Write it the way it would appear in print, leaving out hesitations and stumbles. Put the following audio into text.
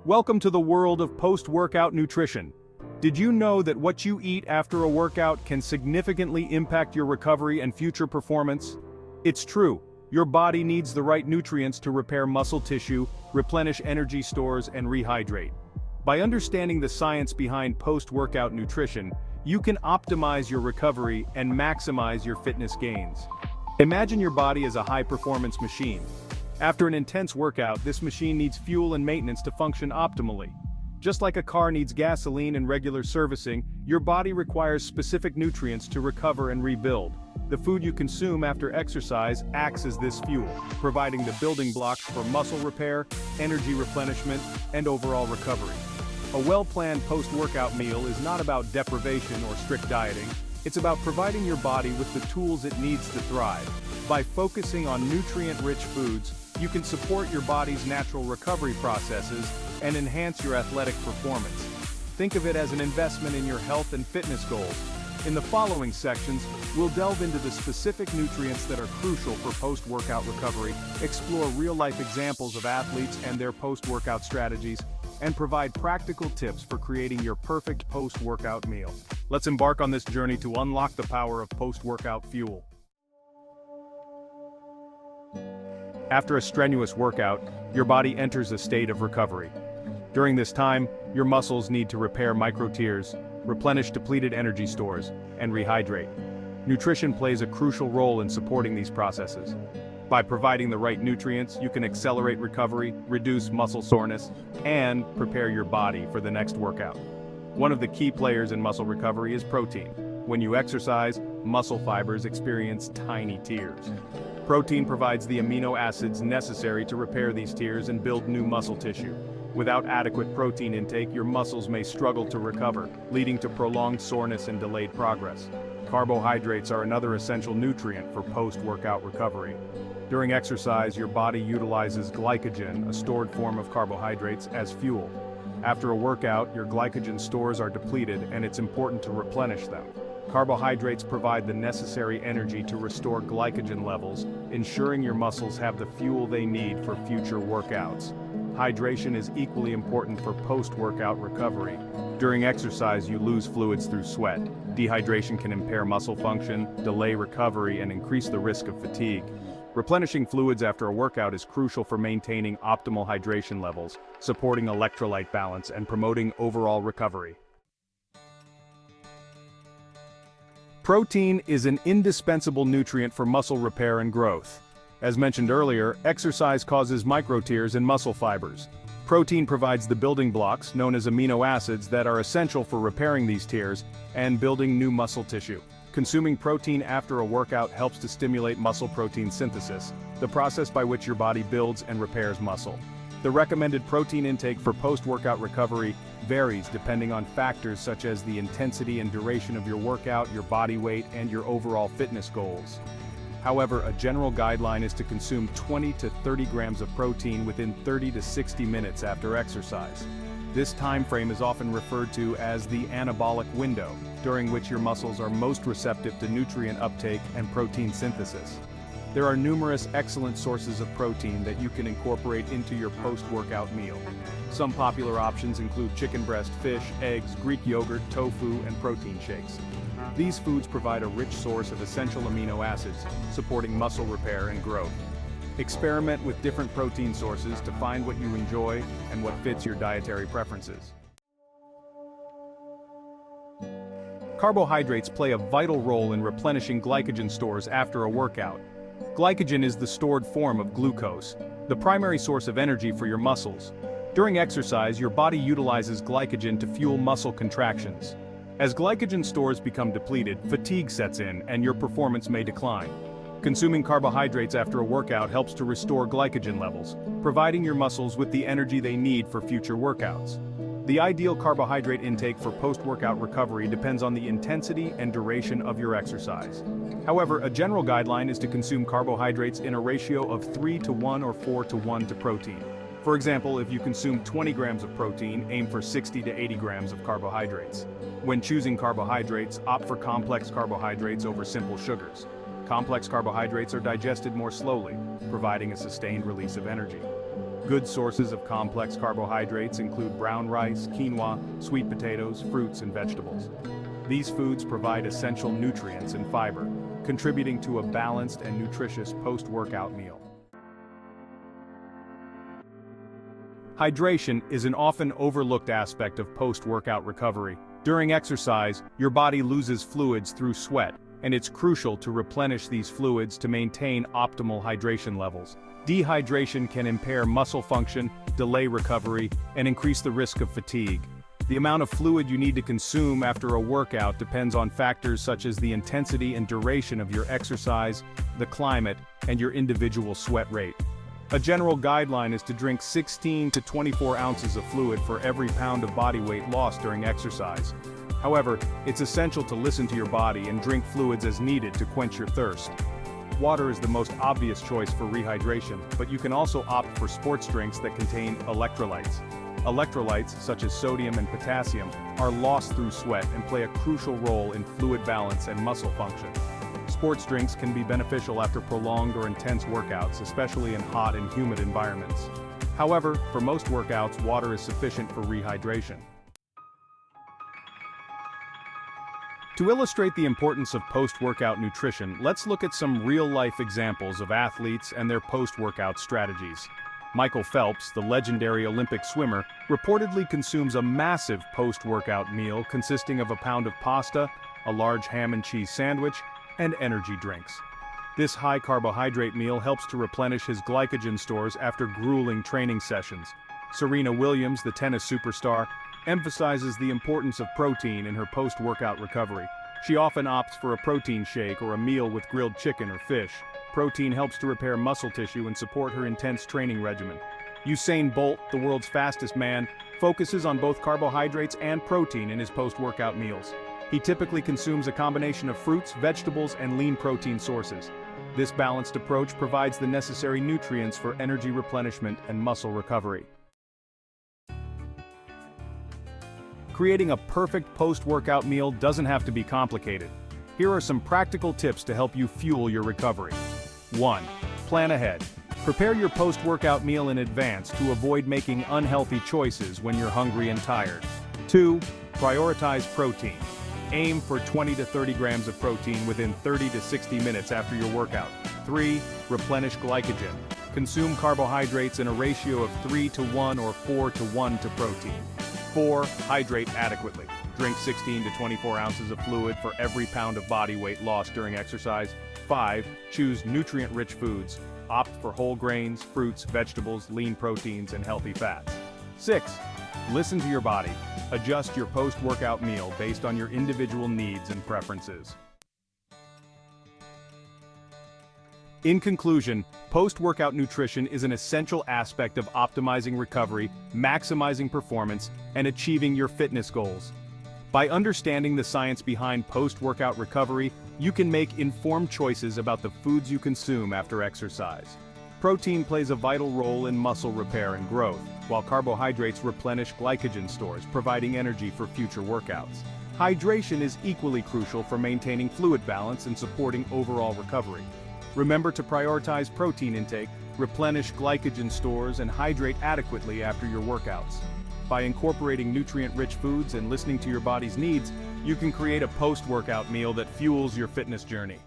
Welcome to the world of post-workout nutrition. Did you know that what you eat after a workout can significantly impact your recovery and future performance? It's true, your body needs the right nutrients to repair muscle tissue, replenish energy stores, and rehydrate. By understanding the science behind post-workout nutrition, you can optimize your recovery and maximize your fitness gains. Imagine your body as a high-performance machine. After an intense workout, this machine needs fuel and maintenance to function optimally. Just like a car needs gasoline and regular servicing, your body requires specific nutrients to recover and rebuild. The food you consume after exercise acts as this fuel, providing the building blocks for muscle repair, energy replenishment, and overall recovery. A well-planned post-workout meal is not about deprivation or strict dieting. It's about providing your body with the tools it needs to thrive. By focusing on nutrient-rich foods, you can support your body's natural recovery processes and enhance your athletic performance. Think of it as an investment in your health and fitness goals. In the following sections, we'll delve into the specific nutrients that are crucial for post-workout recovery, explore real-life examples of athletes and their post-workout strategies, and provide practical tips for creating your perfect post-workout meal. Let's embark on this journey to unlock the power of post-workout fuel. After a strenuous workout, your body enters a state of recovery. During this time, your muscles need to repair micro-tears, replenish depleted energy stores, and rehydrate. Nutrition plays a crucial role in supporting these processes. By providing the right nutrients, you can accelerate recovery, reduce muscle soreness, and prepare your body for the next workout. One of the key players in muscle recovery is protein. When you exercise, muscle fibers experience tiny tears. Protein provides the amino acids necessary to repair these tears and build new muscle tissue. Without adequate protein intake, your muscles may struggle to recover, leading to prolonged soreness and delayed progress. Carbohydrates are another essential nutrient for post-workout recovery. During exercise, your body utilizes glycogen, a stored form of carbohydrates, as fuel. After a workout, your glycogen stores are depleted, and it's important to replenish them. Carbohydrates provide the necessary energy to restore glycogen levels, ensuring your muscles have the fuel they need for future workouts. Hydration is equally important for post-workout recovery. During exercise, you lose fluids through sweat. Dehydration can impair muscle function, delay recovery, and increase the risk of fatigue. Replenishing fluids after a workout is crucial for maintaining optimal hydration levels, supporting electrolyte balance, and promoting overall recovery. Protein is an indispensable nutrient for muscle repair and growth. As mentioned earlier, exercise causes micro-tears in muscle fibers. Protein provides the building blocks, known as amino acids, that are essential for repairing these tears and building new muscle tissue. Consuming protein after a workout helps to stimulate muscle protein synthesis, the process by which your body builds and repairs muscle. The recommended protein intake for post-workout recovery varies depending on factors such as the intensity and duration of your workout, your body weight, and your overall fitness goals. However, a general guideline is to consume 20 to 30 grams of protein within 30 to 60 minutes after exercise. This time frame is often referred to as the anabolic window, during which your muscles are most receptive to nutrient uptake and protein synthesis. There are numerous excellent sources of protein that you can incorporate into your post-workout meal. Some popular options include chicken breast, fish, eggs, Greek yogurt, tofu, and protein shakes. These foods provide a rich source of essential amino acids, supporting muscle repair and growth. Experiment with different protein sources to find what you enjoy and what fits your dietary preferences. Carbohydrates play a vital role in replenishing glycogen stores after a workout. Glycogen is the stored form of glucose, the primary source of energy for your muscles. During exercise, your body utilizes glycogen to fuel muscle contractions. As glycogen stores become depleted, fatigue sets in and your performance may decline. Consuming carbohydrates after a workout helps to restore glycogen levels, providing your muscles with the energy they need for future workouts. The ideal carbohydrate intake for post-workout recovery depends on the intensity and duration of your exercise. However, a general guideline is to consume carbohydrates in a ratio of 3 to 1 or 4 to 1 to protein. For example, if you consume 20 grams of protein, aim for 60 to 80 grams of carbohydrates. When choosing carbohydrates, opt for complex carbohydrates over simple sugars. Complex carbohydrates are digested more slowly, providing a sustained release of energy. Good sources of complex carbohydrates include brown rice, quinoa, sweet potatoes, fruits, and vegetables. These foods provide essential nutrients and fiber, contributing to a balanced and nutritious post-workout meal. Hydration is an often overlooked aspect of post-workout recovery. During exercise, your body loses fluids through sweat, and it's crucial to replenish these fluids to maintain optimal hydration levels. Dehydration can impair muscle function, delay recovery, and increase the risk of fatigue. The amount of fluid you need to consume after a workout depends on factors such as the intensity and duration of your exercise, the climate, and your individual sweat rate. A general guideline is to drink 16 to 24 ounces of fluid for every pound of body weight lost during exercise. However, it's essential to listen to your body and drink fluids as needed to quench your thirst. Water is the most obvious choice for rehydration, but you can also opt for sports drinks that contain electrolytes. Electrolytes, such as sodium and potassium, are lost through sweat and play a crucial role in fluid balance and muscle function. Sports drinks can be beneficial after prolonged or intense workouts, especially in hot and humid environments. However, for most workouts, water is sufficient for rehydration. To illustrate the importance of post-workout nutrition, let's look at some real-life examples of athletes and their post-workout strategies. Michael Phelps, the legendary Olympic swimmer, reportedly consumes a massive post-workout meal consisting of a pound of pasta, a large ham and cheese sandwich, and energy drinks. This high-carbohydrate meal helps to replenish his glycogen stores after grueling training sessions. Serena Williams, the tennis superstar, emphasizes the importance of protein in her post-workout recovery. She often opts for a protein shake or a meal with grilled chicken or fish. Protein helps to repair muscle tissue and support her intense training regimen. Usain Bolt, the world's fastest man, focuses on both carbohydrates and protein in his post-workout meals. He typically consumes a combination of fruits, vegetables, and lean protein sources. This balanced approach provides the necessary nutrients for energy replenishment and muscle recovery. Creating a perfect post-workout meal doesn't have to be complicated. Here are some practical tips to help you fuel your recovery. 1. Plan ahead. Prepare your post-workout meal in advance to avoid making unhealthy choices when you're hungry and tired. 2. Prioritize protein. Aim for 20 to 30 grams of protein within 30 to 60 minutes after your workout. 3. Replenish glycogen. Consume carbohydrates in a ratio of 3 to 1 or 4 to 1 to protein. 4. Hydrate adequately. Drink 16 to 24 ounces of fluid for every pound of body weight lost during exercise. 5. Choose nutrient-rich foods. Opt for whole grains, fruits, vegetables, lean proteins, and healthy fats. 6. Listen to your body. Adjust your post-workout meal based on your individual needs and preferences. In conclusion, post-workout nutrition is an essential aspect of optimizing recovery, maximizing performance, and achieving your fitness goals. By understanding the science behind post-workout recovery, you can make informed choices about the foods you consume after exercise. Protein plays a vital role in muscle repair and growth, while carbohydrates replenish glycogen stores, providing energy for future workouts. Hydration is equally crucial for maintaining fluid balance and supporting overall recovery. Remember to prioritize protein intake, replenish glycogen stores, and hydrate adequately after your workouts. By incorporating nutrient-rich foods and listening to your body's needs, you can create a post-workout meal that fuels your fitness journey.